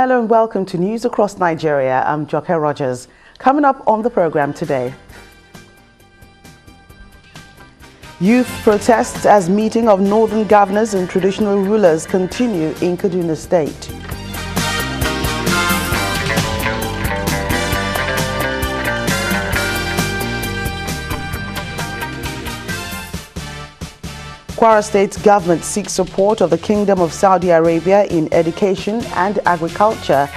Hello and welcome to News Across Nigeria. I'm Joke Rogers. Coming up on the program today. Youth protests as meeting of northern governors and traditional rulers continue in Kaduna State. Kwara State's government seeks support of the Kingdom of Saudi Arabia in education and agriculture.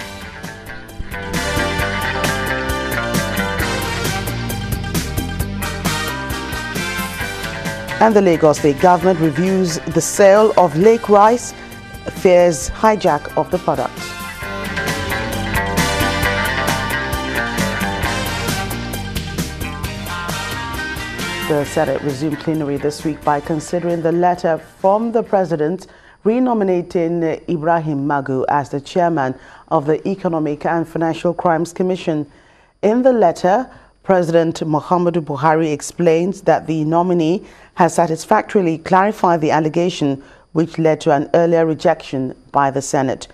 And the Lagos State government reviews the sale of Lake Rice, fears hijack of the product. The Senate resumed plenary this week by considering the letter from the President re-nominating Ibrahim Magu as the chairman of the Economic and Financial Crimes Commission. In the letter, President Muhammadu Buhari explains that the nominee has satisfactorily clarified the allegation which led to an earlier rejection by the Senate.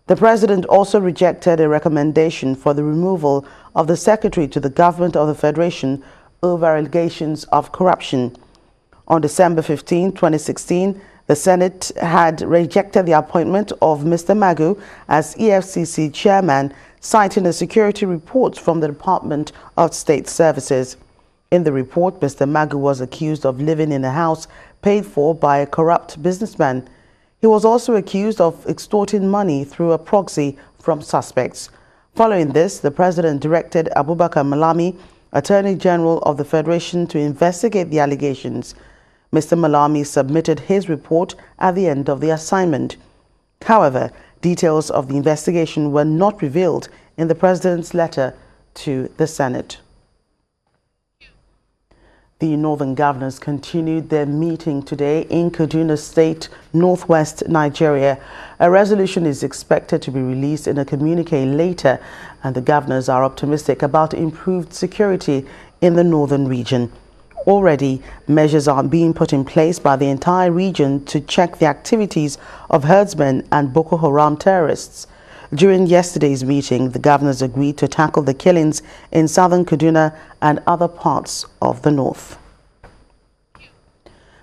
The President also rejected a recommendation for the removal of the Secretary to the Government of the Federation over allegations of corruption. On December 15, 2016, the Senate had rejected the appointment of Mr. Magu as EFCC chairman, citing the security report from the Department of State Services. In the report, Mr. Magu was accused of living in a house paid for by a corrupt businessman. He was also accused of extorting money through a proxy from suspects. Following this, the President directed Abubakar Malami, Attorney General of the Federation, to investigate the allegations. Mr. Malami submitted his report at the end of the assignment. However, details of the investigation were not revealed in the President's letter to the Senate. The Northern Governors continued their meeting today in Kaduna State, northwest Nigeria. A resolution is expected to be released in a communique later, and the governors are optimistic about improved security in the northern region. Already, measures are being put in place by the entire region to check the activities of herdsmen and Boko Haram terrorists. During yesterday's meeting, the governors agreed to tackle the killings in southern Kaduna and other parts of the north.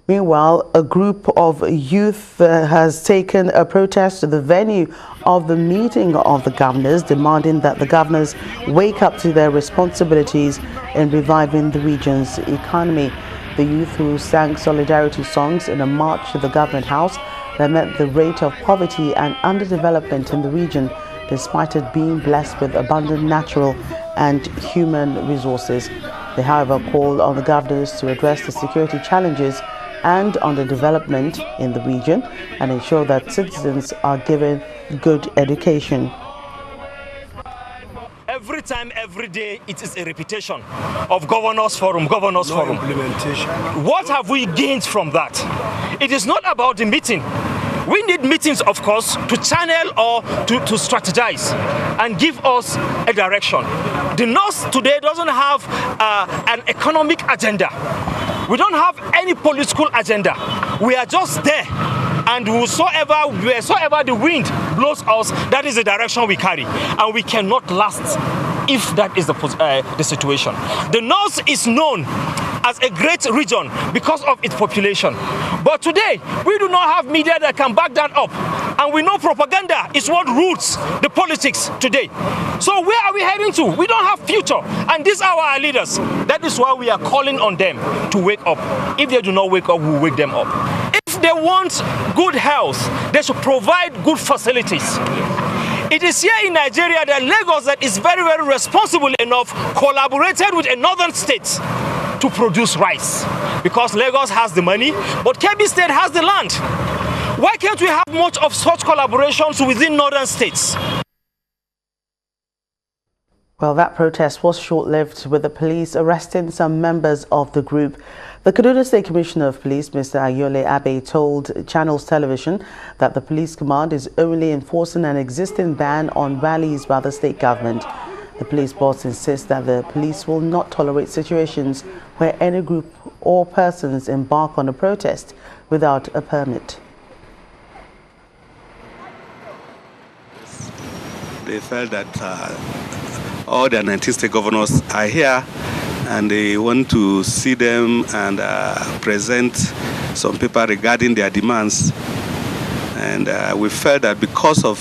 Meanwhile, a group of youth has taken a protest to the venue of the meeting of the governors, demanding that the governors wake up to their responsibilities in reviving the region's economy. The youth, who sang solidarity songs in a march to the government house, lament the rate of poverty and underdevelopment in the region, despite it being blessed with abundant natural and human resources. They, however, called on the governors to address the security challenges and underdevelopment in the region and ensure that citizens are given good education. Every time, every day, it is a repetition of Governors Forum, Governors Forum. Implementation. What have we gained from that? It is not about the meeting. We need meetings, of course, to channel or to strategize and give us a direction. The North today doesn't have an economic agenda. We don't have any political agenda. We are just there. And wheresoever the wind blows us, that is the direction we carry. And we cannot last if that is the situation. The North is known as a great region because of its population. But today, we do not have media that can back that up. And we know propaganda is what roots the politics today. So where are we heading to? We don't have future. And these are our leaders. That is why we are calling on them to wake up. If they do not wake up, we will wake them up. If they want good health, they should provide good facilities. It is here in Nigeria that Lagos, that is very, very responsible enough, collaborated with a northern state to produce rice. Because Lagos has the money, but Kebbi State has the land. Why can't we have much of such collaborations within northern states? Well, that protest was short-lived, with the police arresting some members of the group. The Kaduna State Commissioner of Police, Mr. Ayole Abe, told Channels Television that the police command is only enforcing an existing ban on rallies by the state government. The police boss insists that the police will not tolerate situations where any group or persons embark on a protest without a permit. they felt that all their 19 state governors are here and they want to see them and present some paper regarding their demands. And we felt that because of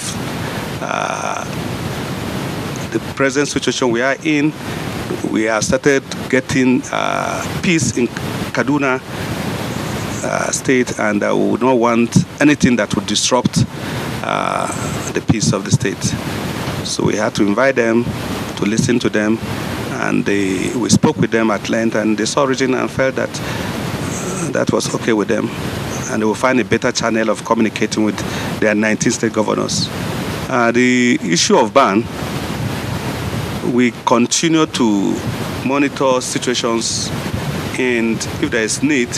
the present situation we are in, we have started getting peace in Kaduna state, and we would not want anything that would disrupt the peace of the state. So we had to invite them, to listen to them, and we spoke with them at length, and they saw reason and felt that that was okay with them, and they will find a better channel of communicating with their 19 state governors. The issue of ban, we continue to monitor situations, and if there is need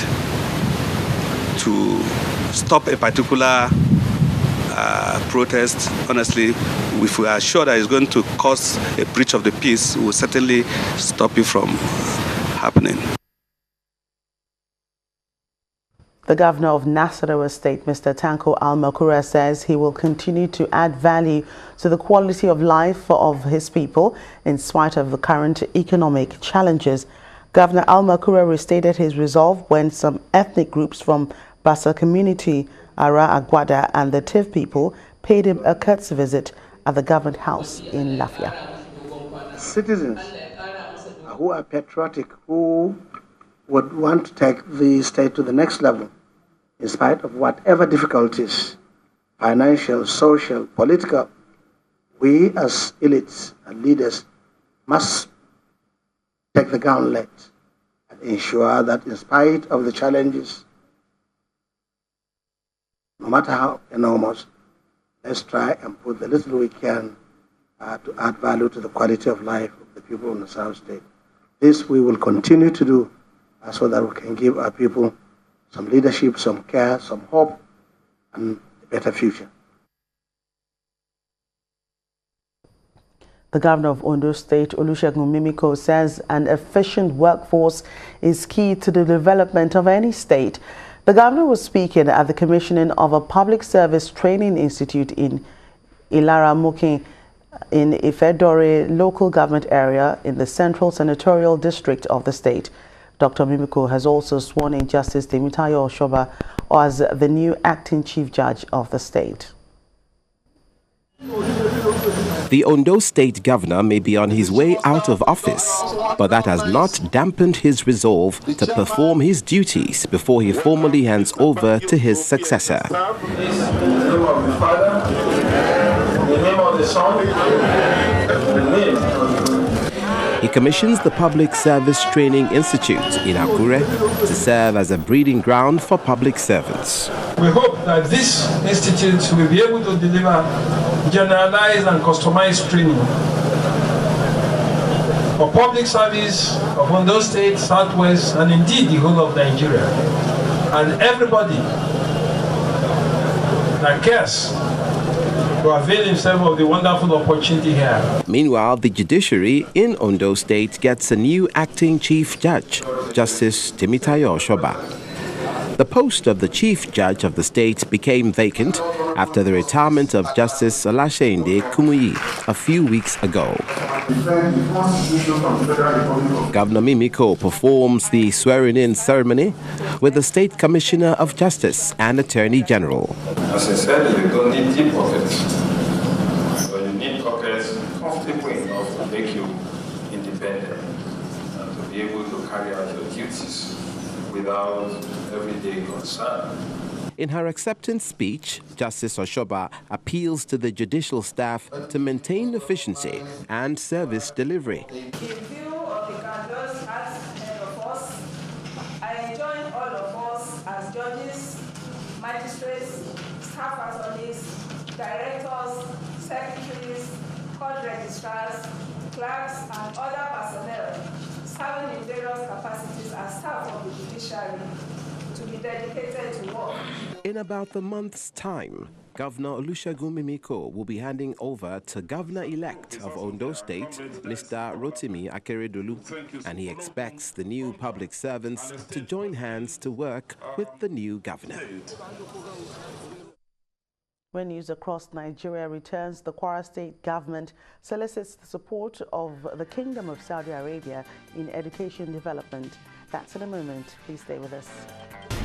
to stop a particular protest, honestly, if we are sure that it's going to cause a breach of the peace, we will certainly stop it from happening. The governor of Nasarawa State, Mr. Tanko Almakura, says he will continue to add value to the quality of life of his people in spite of the current economic challenges. Governor Almakura restated his resolve when some ethnic groups from Bassa community, Ara Agwada and the Tiv people paid him a courtesy visit at the government house in Lafia. Citizens who are patriotic, who would want to take the state to the next level, in spite of whatever difficulties, financial, social, political, we as elites and leaders must take the gauntlet and ensure that in spite of the challenges, no matter how enormous, let's try and put the little we can to add value to the quality of life of the people in the South State. This we will continue to do so that we can give our people some leadership, some care, some hope, and a better future. The governor of Ondo State, Olusegun Mimiko, says an efficient workforce is key to the development of any state. The governor was speaking at the commissioning of a public service training institute in Ilaramukin in Ifedore local government area in the Central Senatorial District of the state. Dr. Mimiko has also sworn in Justice Temitayo Oshoba as the new acting chief judge of the state. The Ondo State governor may be on his way out of office, but that has not dampened his resolve to perform his duties before he formally hands over to his successor. In the name of the Father, in the name of the Son, in the name of the He commissions the Public Service Training Institute in Akure to serve as a breeding ground for public servants. We hope that this institute will be able to deliver generalized and customized training for public service of Ondo State, Southwest, and indeed the whole of Nigeria. And everybody that cares to avail himself of the wonderful opportunity here. Meanwhile, the judiciary in Ondo State gets a new acting chief judge, Justice Temitayo Oshoba. The post of the chief judge of the state became vacant after the retirement of Justice Olaseyinde Kumuyi a few weeks ago. Governor Mimiko performs the swearing-in ceremony with the State Commissioner of Justice and Attorney General. As I said, you don't need deep pockets. But you need pockets comfortable enough to make you independent and to be able to carry out your duties without everyday concern. In her acceptance speech, Justice Oshoba appeals to the judicial staff to maintain efficiency and service delivery. In view of the grandiose task ahead of us, I enjoin all of us as judges, magistrates, staff attorneys, directors, secretaries, court registrars, clerks, and other personnel serving in various capacities as staff of the judiciary to be dedicated to work. In about a month's time, Governor Olusegun Mimiko will be handing over to Governor-elect of Ondo State, Mr. Rotimi Akeredolu, and he expects the new public servants to join hands to work with the new governor. When news across Nigeria returns, the Kwara State government solicits the support of the Kingdom of Saudi Arabia in education development. That's in a moment. Please stay with us.